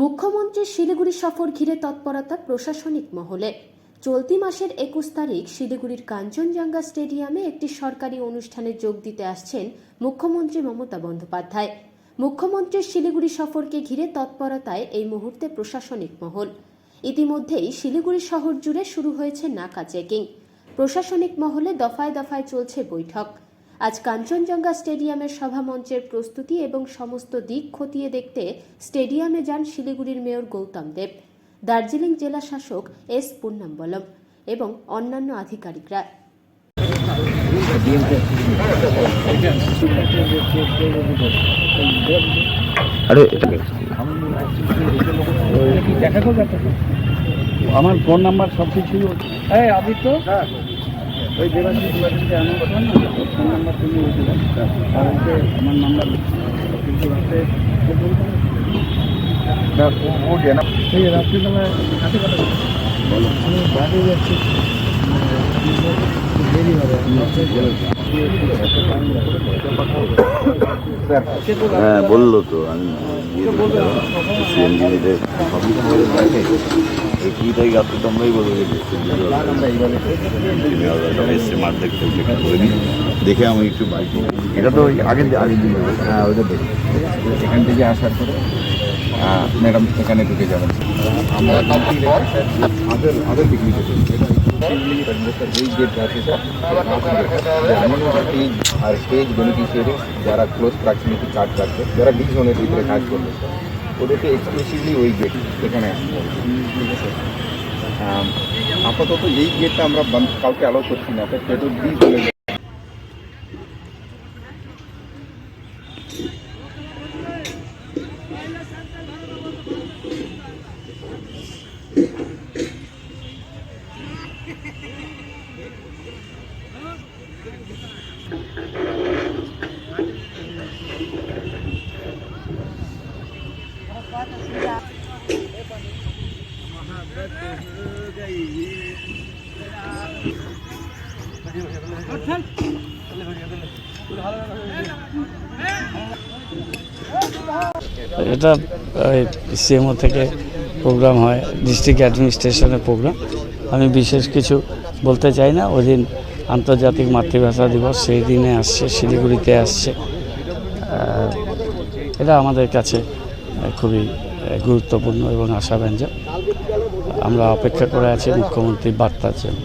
মুখ্যমন্ত্রীর শিলিগুড়ি সফর ঘিরে তৎপরতা প্রশাসনিক মহলে। চলতি মাসের 21 তারিখ শিলিগুড়ির কাঞ্চনজঙ্ঘা স্টেডিয়ামে একটি সরকারি অনুষ্ঠানে যোগ দিতে আসছেন মুখ্যমন্ত্রী মমতা বন্দ্যোপাধ্যায়। মুখ্যমন্ত্রীর শিলিগুড়ি সফরকে ঘিরে তৎপরতায় এই মুহূর্তে প্রশাসনিক মহল। ইতিমধ্যেই শিলিগুড়ি শহর জুড়ে শুরু হয়েছে নাকা চেকিং। প্রশাসনিক মহলে দফায় দফায় চলছে বৈঠক। আজ কাঞ্চনজঙ্ঘা স্টেডিয়ামের সভামঞ্চের প্রস্তুতি এবং সমস্ত দিক খতিয়ে দেখতে স্টেডিয়ামে যান শিলিগুড়ির মেয়র গৌতম দেব, দার্জিলিং জেলা শাসক এস পুন্নাম্বলম এবং অন্যান্য আধিকারিকরা। আমার ফোন নাম্বার সব কিছু আদিত্য ওই দেবাশিস আমার ফোন নাম্বার তুমি আমার নাম্বার এই রাত্রিবেলায় হাতে কথা বলো, আমি বাইরে যাচ্ছি, দেরি হবে। হ্যাঁ বললো তো, আমি সিএনজিতে কি তাই আপনি তো আমরাই বলবো এসছে মাঠ দেখতে করে নিই, দেখে আমি একটু বাইক এটা তো আগের দিন হ্যাঁ ওইটা দেখি এখান থেকে আসার পরে ম্যাডাম এখানে ঢুকে যাবেন। আমরা আদার পিকনিক যেই গেট আছে আর স্টেজ বেনিফিশিয়ারি যারা ক্লোজ প্রক্সিমিটি কাজ করছে, যারা ডি জোনের ভিতরে কাজ করবে, ওদেরকে এক্সক্লুসিভলি ওই গেট এখানে আসবে। ঠিক আছে, আপাতত এই গেটটা আমরা কাউকে অ্যালাউ করছি না, সেটা ডি জোনের। এটা সিএমও থেকে প্রোগ্রাম হয়, ডিস্ট্রিক্ট অ্যাডমিনিস্ট্রেশনের প্রোগ্রাম। আমি বিশেষ কিছু বলতে চাই না। ওই দিন আন্তর্জাতিক মাতৃভাষা দিবস, সেই দিনে আসছে, শিলিগুড়িতে আসছে। এটা আমাদের কাছে খুবই গুরুত্বপূর্ণ এবং আশাব্যঞ্জক। আমরা অপেক্ষা করে আছি মুখ্যমন্ত্রীর বার্তার জন্য।